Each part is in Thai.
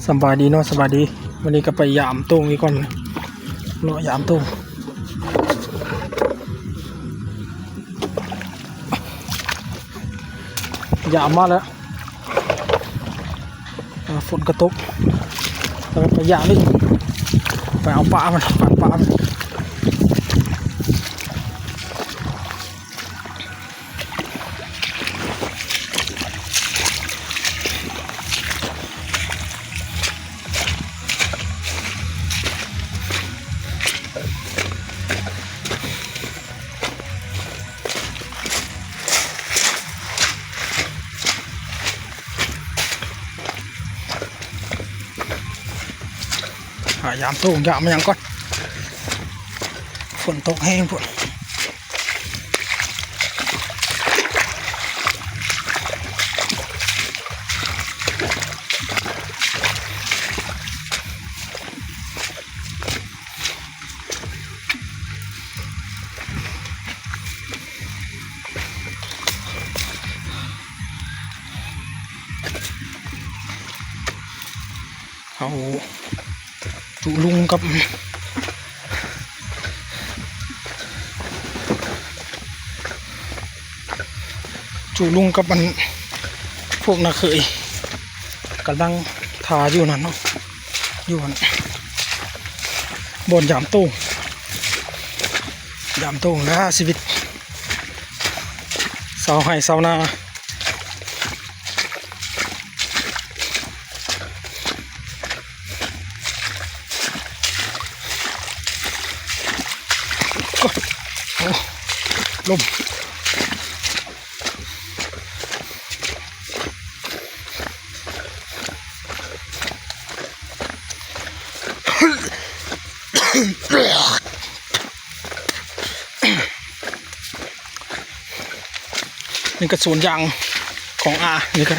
สบายดีเนาะสบายดีวันนี้ก็ไปยามตุ้งอีกก่อนเนาะยามตุ้งยามมาแล้วฝนกระตกแล้วไปยามนี่ไปเอาปลามันปั่นปลามันยามตุ้งยามมันยังก่อนฝนตกแห้งฝนเอาจูลุงกับมันพวกน่ะเคยกำลังทาอยู่นั่นเนาะอยู่นั่นบนยามตุ้งนะชีวิตสาวไห่สาวนาลมนี่ก็สวนยางของอานี่ก็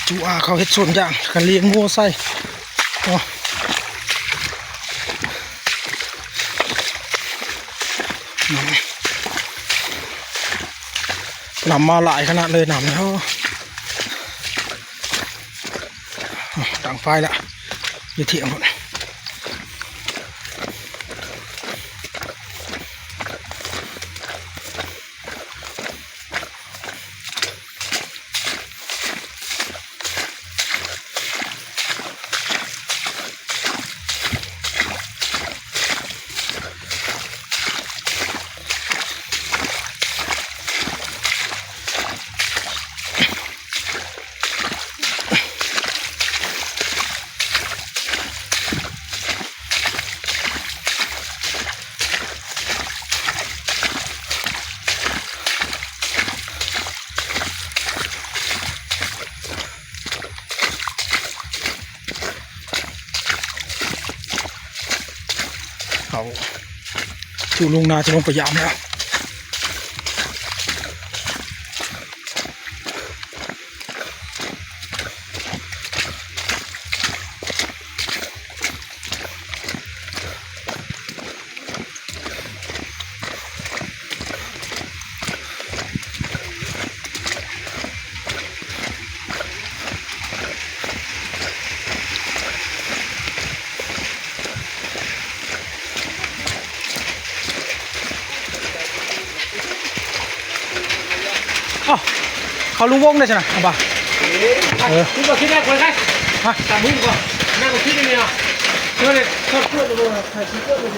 จูอาเขาเฮ็ดสวนยางกันเลี้ยงงัวไส้นำมาหลายขนาดเลยนำแล้วดังไฟละอยู่เถียงหมดเขาจูลุงนาจะลงไปยามแล้วเขาลุงวงได้ใช่ไหมเอาป่ะคุณก็คิดได้คนไงตามหุ้นก่อนนั่งคิดได้ไหมอ่ะเชื่อเลยชอบเชื่อเลยใครเชื่อเลย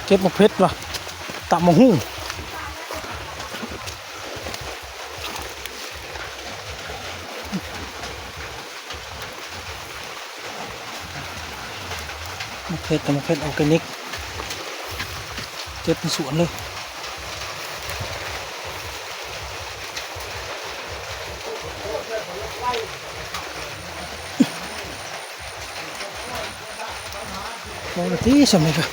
เก็บหมกเพชรว่ะตับหมกหุ้งหมกเพชรออร์แกนิกเก็บเป็นสวนเลยโอ้ที่สมัยกัน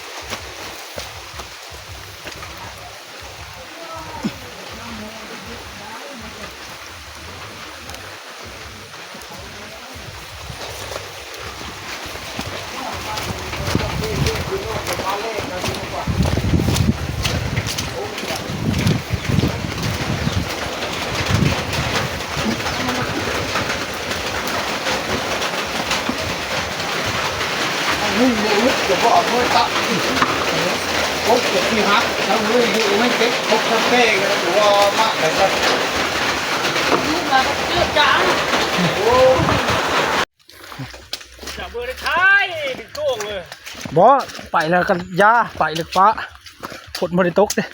ยตับโอ้เก็บที่ฮักทั้งมืออยู่ไม่เก็บพกทั้งเป้กันหัวมากเลยครับลูกมาเลือดจางโอ้จับเบอร์ได้ท้ายเป็นโก้งเลยบ่ไปแล้วกันยาไปเลยฟ้าฝนบ่ได้ตกเด้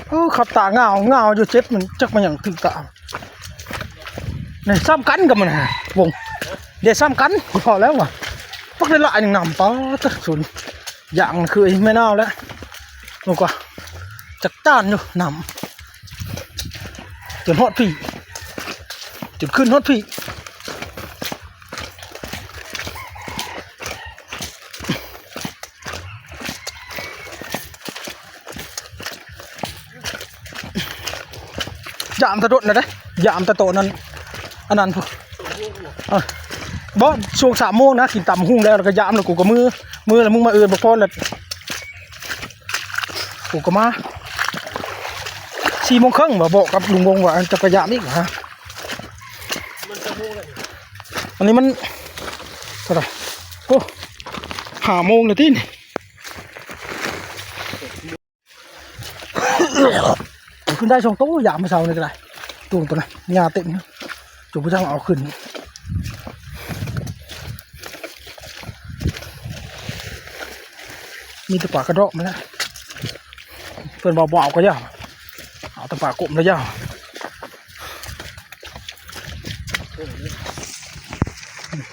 โอ้ขับตาเงาอยู่เจ็บมันจักมันอย่างถึงตาเนี่ยซ้ำกันกับมันฮะวงเดี๋ยวซ้ำกันพอแล้วว่ะปักได้ละหนึ่งนำป้าตะสุนอย่างคือไม่น่าแล้วลงกว่าจักจ้านอยู่นำจนฮอดพี่จนขึ้นฮอดพี่ยามตะโดดนะเด้ยามตะโตนั่นอันนั้นพวกบ่ช่วง3 โมงนะกินตำหุ้งแล้วก็ยามแล้วกูก็มือแล้วมึงมาบ่พอแล้วกูก็มา4 โมงครึ่งบ่บอกกับลุงวงว่าจะไปยามอีกฮะอันนี้มันเท่าไหร่โอ้5 โมงแล้วที่นี่ขึ้นได้2 โต๊ะยามมาเช้านี่ก็ได้ตูงตัวนั้นยาเต็มจุ๊บจังเอาขึ้นมีตะปากระดอกมาแล้วเพื่อนบอกก็ยาวเอาตะปากกบแล้วยาว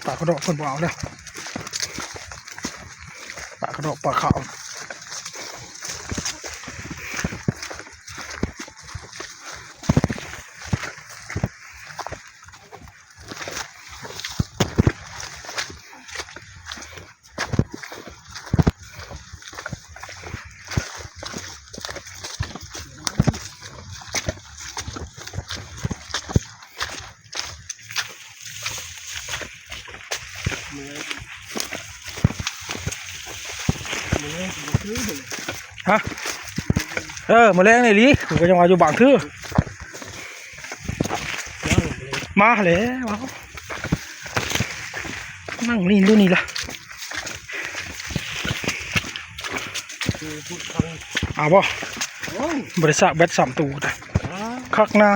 ปากกระดอกเพื่อนบอกแล้วปากกระดอกปากขาวฮะมาแรงเลยลิผมก็ยังมาอยู่บางทื่อมาแล้วนั่งนี่ดูนี่ละบ่บริษัทแบต3 ตู้แต่คักนะ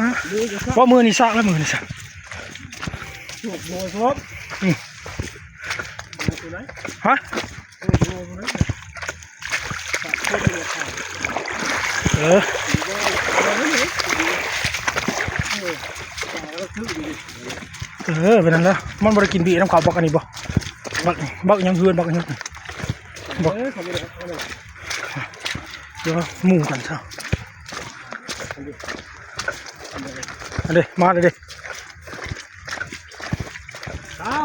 เพราะมือนี่ซากแล้วมือนี่ซากฮะเป็นนั่นแล้วมันบริกินบีน้ำขาวบักอันนี้บ่บักยังเฮือนบักยังบักเดี๋ยวหมู่กันซะอันเดมาเลยเอา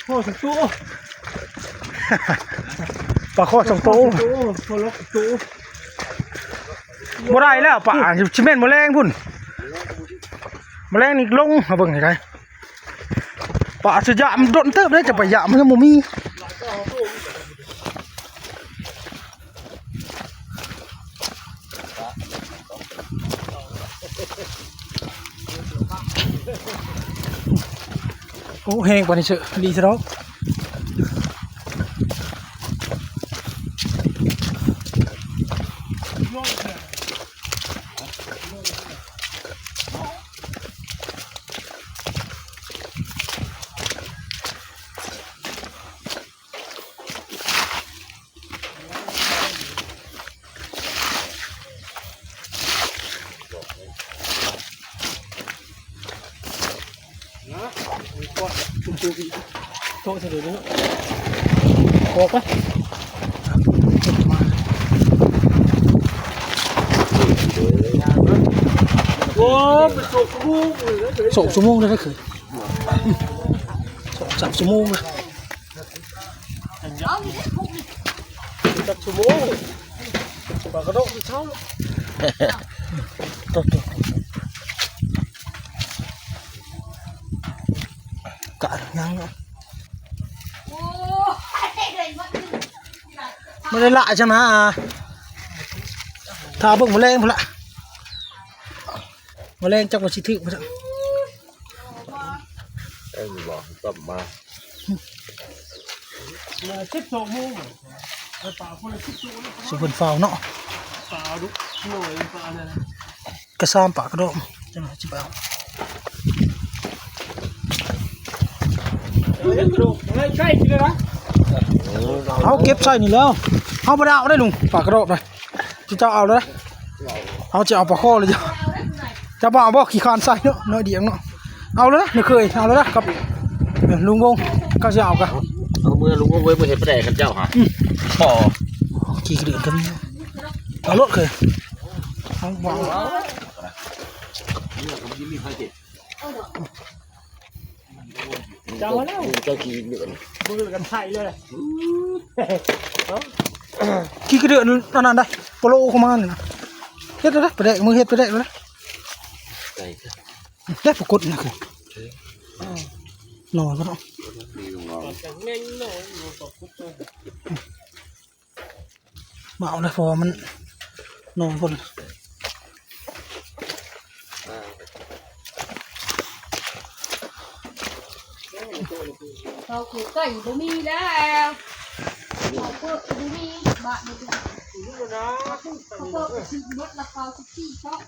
โอ้2 ตู้ปลาข้อ2 ตู้พอล็อกตู้บ่ได้แล้วป่าชิเมนแมลงพุ่นแมลงนี่ลงมาเบิ่งให้ได้ป่าสิยามโดนเติบได้จะไปยามมันบ่มีโอ้แห้งกว่านี้เชอะดีซะแล้วโต๊ะเฉยๆนี่โคกปะโอ้เป็น2 ชั่วโมงเลยก็คือ2-3 ชั่วโมงเลย3 ชั่วโมงปากกระโดดเช้าตัวกะยังไม่ได้ละใช่ไหมถ้าเบิ่งแมลงพุ่นละแมลงจักว่าสิถึกบ่จัง บอกต้มมา 12 โมงไปป่าคนละ10 ตัว สิเพิ่นเฝ้าเนาะ ป่าดุหน่อยป่านั่น กระซามปากกระโดดจังได๋สิไปเอา ใกล้กินเลยนะ เอาเก็บใส่นี่แล้วเอาบ่ได้เอาได้ลุงปากกระโดดเลยสิเจ้าเอาเลยเอาจะเอาปลาข้อเลยจะบ่เอาบ่ขี้คร้านใส่เนาะน้อยเดียวเนาะเอาเลยนะนี่เคยเอาเลยนะกับลุงวงก็สิเอากะ เอาเมื่อลุงก็เว้ยเมื่อเห็นประเดี๋ยวกันเจ้าฮะพอ ขี้เกลือนกันเอารถเคยเอาบ่เอา จังแล้ว เจ้าขี้เหนือน มือกันไทยเลย ขี้เกลือนอันนั้นได้โปโลเข้ามานี่นะเฮ็ดได้ไปได้มือเฮ็ดไปได้เลย ใจ ได้ปรากฏนะคือหน่อยก็เนาะ มีลุงรอ จังเง่งหน่อยอยู่ตกคุกเลย บ่เอาเลยพอมันหน่อยคน เราคือไก่บ่มีแล้วเราเพิ่มบ่มีบาทนึงเขาเพิ่มสิลดราคา14ช่อง